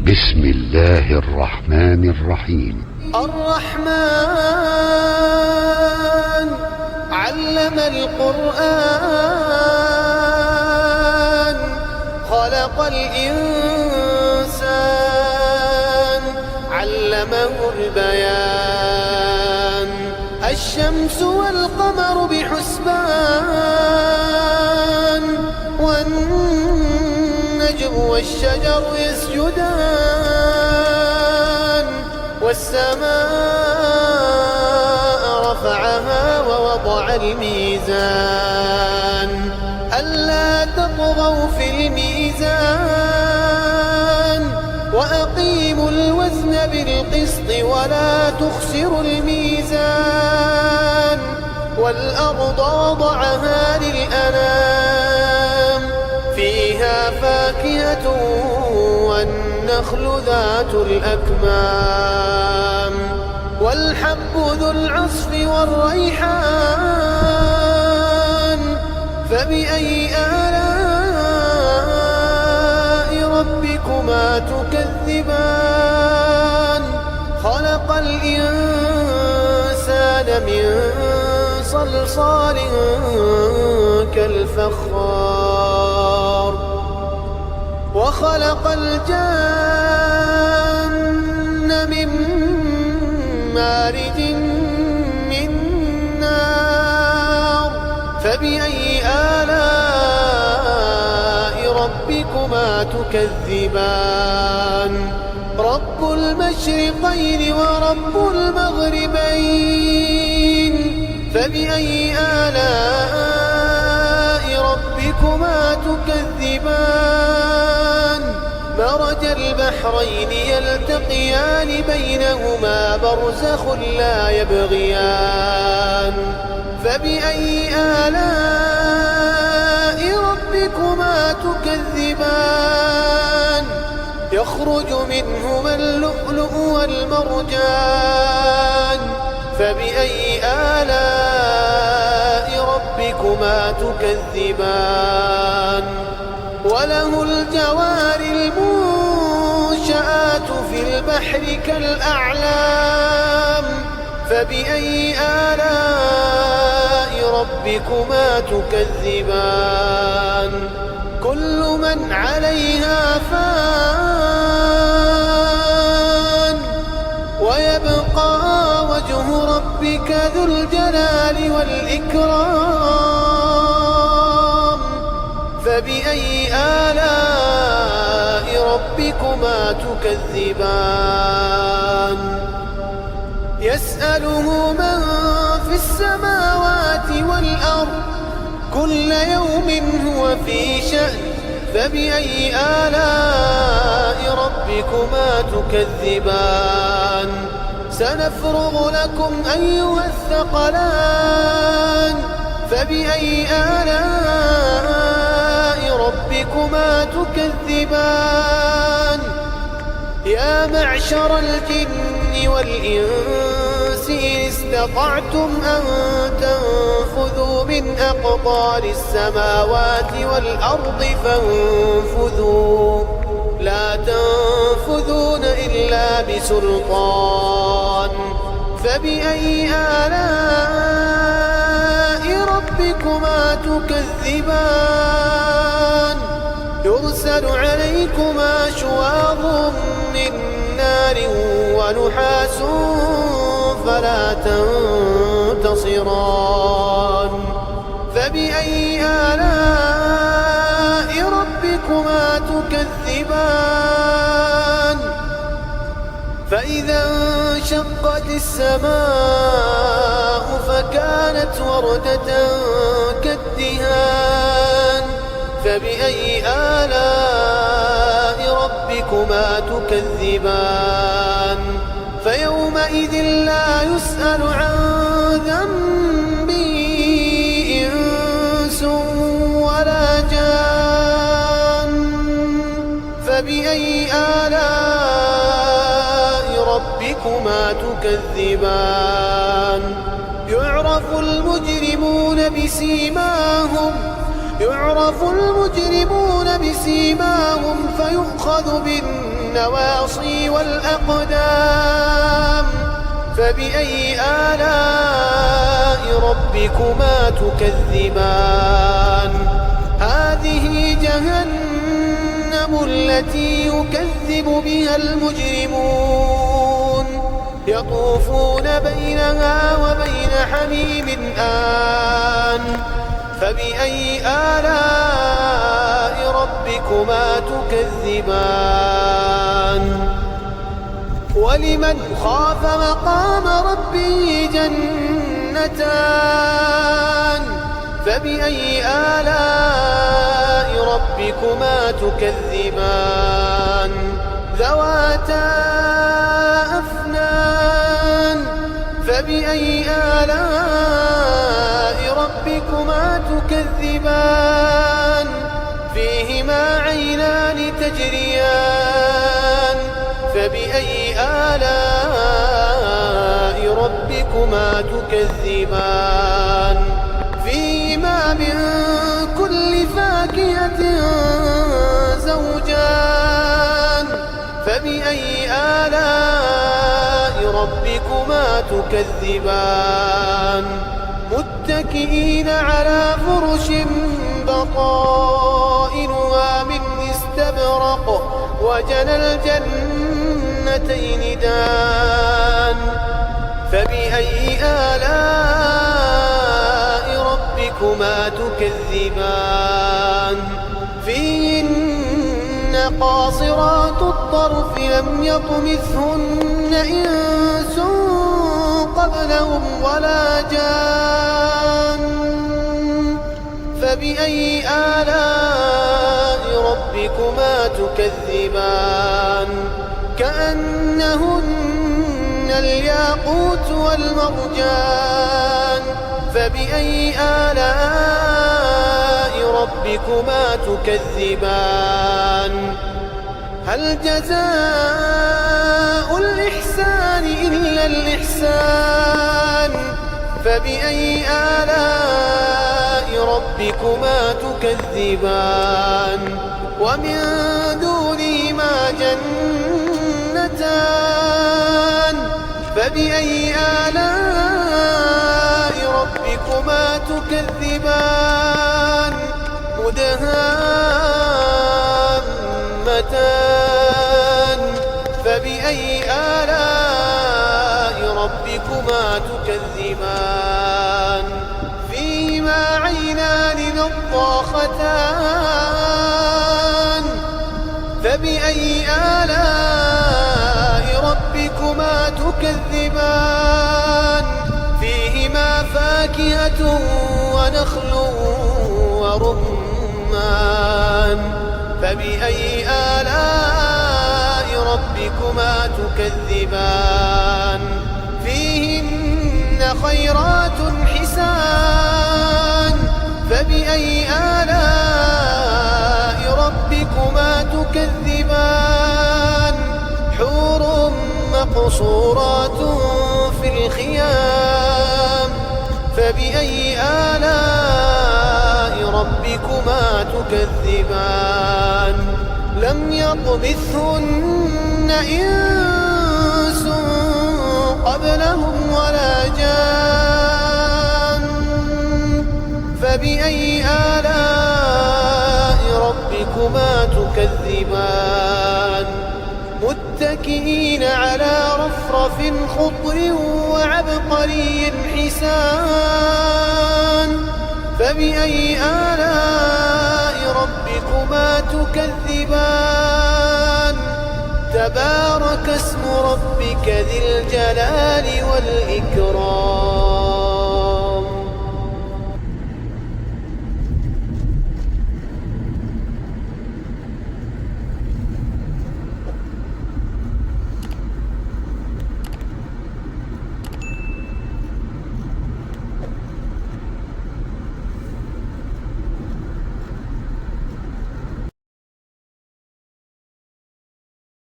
بسم الله الرحمن الرحيم. الرحمن علم القرآن خلق الإنسان علمه البيان. الشمس والقمر بحسبان والنجم والشجر يسجدان. والسماء رفعها ووضع الميزان ألا تطغوا في الميزان وأقيموا الوزن بالقسط ولا تخسروا الميزان. والأرض وضعها للأنام فيها فاكهة والنخل ذات الأكمام والحب ذو العصف والريحان. فبأي آلاء ربكما تكذبان؟ خلق الإنسان من صلصال كالفخار وخلق الجن من مارج من نار. فبأي آلاء ربكما تكذبان؟ رب المشرقين ورب المغربين. فبأي آلاء ربكما تكذبان؟ مرج البحرين يلتقيان بينهما برزخ لا يبغيان. فبأي آلاء ربكما تكذبان؟ يخرج منهما اللؤلؤ والمرجان. فبأي آلاء ربكما تكذبان؟ وله الجوار المنشآت في البحر كالأعلام. فبأي آلاء ربكما تكذبان؟ كل من عليها فان ويبقى وجه ربك ذو الجلال والإكرام. فبأي آلاء ربكما تكذبان؟ يسأله من في السماوات والأرض كل يوم هو في شأن. فبأي آلاء ربكما تكذبان؟ سنفرغ لكم أيها الثقلان. فبأي آلاء ربكما تكذبان؟ يا معشر الجن والإنس إن استطعتم أن تنفذوا من أقطار السماوات والأرض فانفذوا لا تنفذون إلا بسلطان. فبأي آلاء ربكما تكذبان؟ يرسل عليكما شواظ من نار ونحاس فلا تنتصران. فبأي آلاء ربكما تكذبان؟ فإذا انشقت السماء فكانت وردة كالدهان. فبأي آلاء ربكما تكذبان؟ فيومئذ لا يسأل عن ذنبه إنس ولا جان. فبأي آلاء ربكما تكذبان؟ يعرف المجرمون بسيماهم فيؤخذ بالنسبة النواصي والأقدام فبأي آلاء ربكما تكذبان هذه جهنم التي يكذب بها المجرمون يطوفون بينها وبين حميم آن فبأي آلاء ربكما تكذبان ولمن خاف مقام ربه جنتان فبأي آلاء ربكما تكذبان ذواتا أفنان فبأي آلاء ربكما تكذبان فيهما عينان تجريان فبأي آلاء ربكما تكذبان فيهما من كل فاكهة زوجان فبأي آلاء ربكما تكذبان متكئين على فرش بطائنها من استبرق وجنى الجنتين دان فبأي آلاء ربكما تكذبان فيهن قاصرات الطرف لم يطمثهن إنس قبلهم ولا جان فبأي آلاء ربكما تكذبان كأنهن الياقوت والمرجان فبأي آلاء ربكما تكذبان هل جزاء الإحسان إلا الإحسان فبأي آلاء ربكما تكذبان ومن دونهما جنتان فبأي آلاء ربكما تكذبان مدهامتان فبأي آلاء ربكما تكذبان فيهما عينان نضاختان فبأي آلاء ربكما تكذبان فيهما فاكهة ونخل ورمان فبأي آلاء ربكما تكذبان فيهن خيرات حسان فبأي آلاء ربكما تكذبان حور مقصورات في الخيام فبأي آلاء ربكما تكذبان لم يطمثهن إنس قبلهم ولا جان فبأي آلاء ربكما تكذبان متكئين على رفرف خضر وعبقري حسان فبأي آلاء ربكما تكذبان تبارك اسم ربك ذي الجلال والإكرام